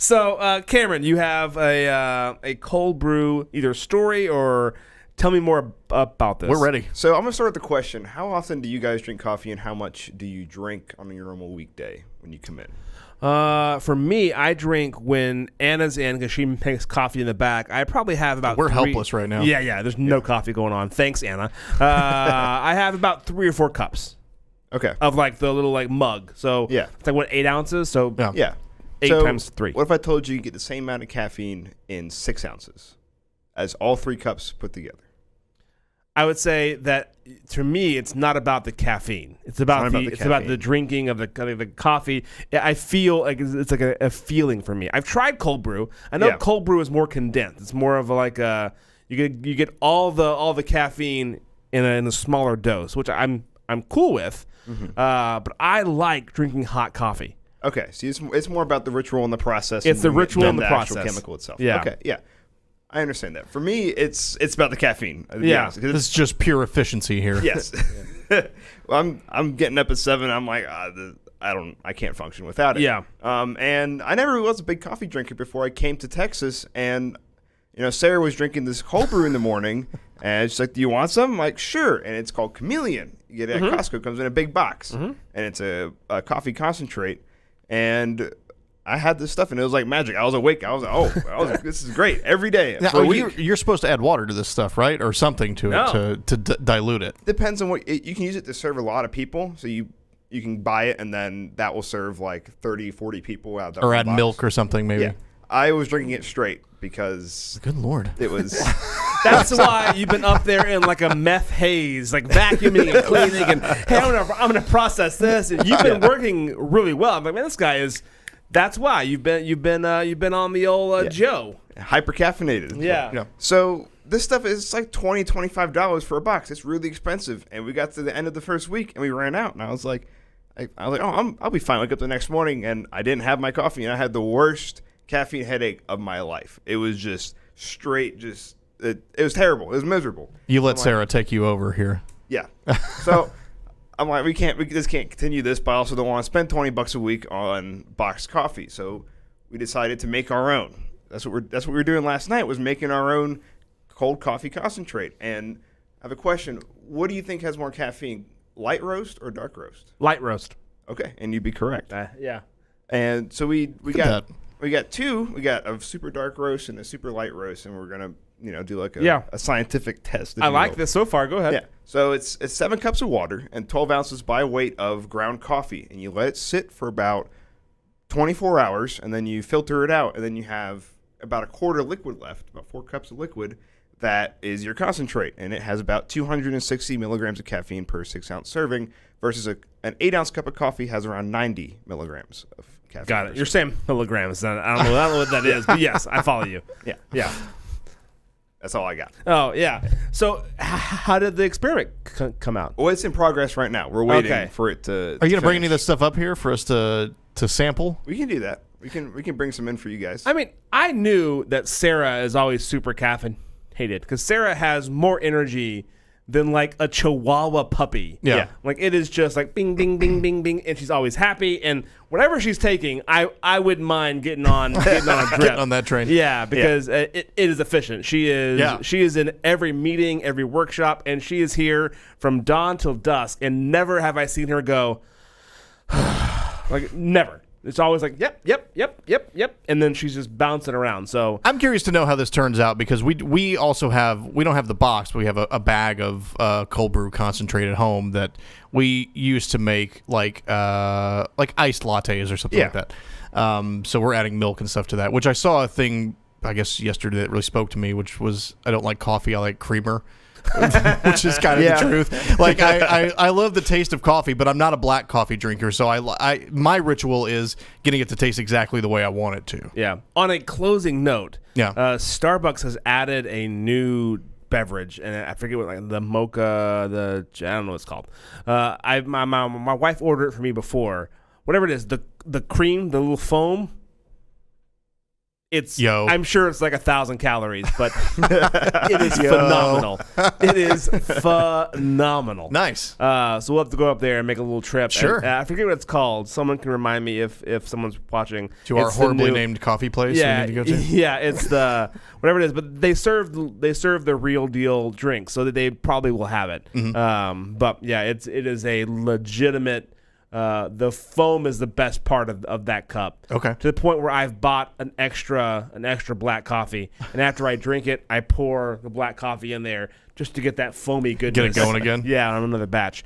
So, Cameron, you have a cold brew, either story or tell me more about this. We're ready. So I'm going to start with the question. How often do you guys drink coffee, and how much do you drink on your normal weekday when you come in? For me, I drink when Anna's in because she makes coffee in the back. I probably have about We're helpless right now. Yeah. There's no coffee going on. Thanks, Anna. I have about 3 or 4 cups. Okay. Of like the little like mug. So yeah, it's like 8 ounces. So yeah, 8 times 3. What if I told you get the same amount of caffeine in 6 ounces as all 3 cups put together? I would say that to me, it's not about the caffeine. It's about the drinking of the coffee. I feel like it's like a feeling for me. I've tried cold brew. I know cold brew is more condensed. It's more of you get all the caffeine in a smaller dose, which I'm cool with. Mm-hmm. But I like drinking hot coffee. Okay, so it's more about the ritual and the process. It's the ritual and the process. Actual chemical itself. Yeah. Okay. Yeah. I understand that. For me, it's about the caffeine. Yeah, this is just pure efficiency here. Yes. Well, I'm getting up at 7. I'm like, I can't function without it. Yeah. And I never was a big coffee drinker before I came to Texas, and Sarah was drinking this cold brew in the morning, and she's like, "Do you want some?" I'm like, "Sure." And it's called Chameleon. You get it at Costco. It comes in a big box, and it's a coffee concentrate, and I had this stuff, and it was like magic. I was awake. I was like, this is great every day. Now, you're supposed to add water to this stuff, right? Or something to it to dilute it. Depends on what you can use it to serve a lot of people. So you can buy it, and then that will serve like 30, 40 people out of that. Or add box. milk or something, maybe. Yeah. I was drinking it straight because good Lord, it was. That's why you've been up there in like a meth haze, like vacuuming and cleaning, and hey, I'm gonna process this. And you've been working really well. I'm like, man, this guy is. That's why you've been on the old Joe. Hyper caffeinated. Yeah. So this stuff is like $20, $25 for a box. It's really expensive. And we got to the end of the first week and we ran out. And I was like, I'll be fine. Wake up the next morning and I didn't have my coffee, and I had the worst caffeine headache of my life. It was just straight, it was terrible. It was miserable. You let Sarah take you over here. Yeah. So. I'm like, we can't continue this, but I also don't want to spend $20 a week on boxed coffee. So we decided to make our own. That's what we were doing last night, was making our own cold coffee concentrate. And I have a question. What do you think has more caffeine, light roast or dark roast? Light roast. Okay, and you'd be correct. Yeah. And so we got 2. We got a super dark roast and a super light roast, and we're gonna do like a scientific test. I like this so far. Go ahead. Yeah. So it's 7 cups of water and 12 ounces by weight of ground coffee, and you let it sit for about 24 hours, and then you filter it out, and then you have about a quarter liquid left, about 4 cups of liquid. That is your concentrate, and it has about 260 milligrams of caffeine per 6-ounce serving, versus an 8-ounce cup of coffee has around 90 milligrams of caffeine. Got it. You're saying milligrams. I don't know what that is, but yes, I follow you. Yeah. That's all I got. Oh, yeah. So how did the experiment come out? Well, it's in progress right now. We're waiting for it to Are you going to bring any of this stuff up here for us to sample? We can do that. We can bring some in for you guys. I mean, I knew that Sarah is always super caffeinated because Sarah has more energy than like a Chihuahua puppy. Yeah. Like it is just like bing, bing, bing, bing, bing, and she's always happy. And whatever she's taking, I wouldn't mind getting on a drip. Getting on that train. Yeah, because it is efficient. She is in every meeting, every workshop, and she is here from dawn till dusk. And never have I seen her go, like never. It's always like, yep, and then she's just bouncing around. So I'm curious to know how this turns out, because we also we don't have the box, but we have a bag of cold brew concentrate at home that we use to make like iced lattes or something like that. So we're adding milk and stuff to that, which I saw a thing, I guess yesterday, that really spoke to me, which was, I don't like coffee, I like creamer. Which is kind of the truth. Like I love the taste of coffee, but I'm not a black coffee drinker, so my ritual is getting it to taste exactly the way I want it to. Yeah. On a closing note, Starbucks has added a new beverage, and I forget what, like the mocha, I don't know what it's called. My wife ordered it for me before. Whatever it is, the cream, the little foam. I'm sure it's like 1,000 calories, but it is phenomenal. It is phenomenal. Nice. So we'll have to go up there and make a little trip. Sure. And, I forget what it's called. Someone can remind me if someone's watching. To our horribly named coffee place we need to go to? Yeah, it's the whatever it is. But they serve the real deal drink, so that they probably will have it. Mm-hmm. But yeah, it is a legitimate. The foam is the best part of that cup. Okay. To the point where I've bought an extra black coffee, and after I drink it, I pour the black coffee in there just to get that foamy goodness. Get it going again? Yeah, on another batch.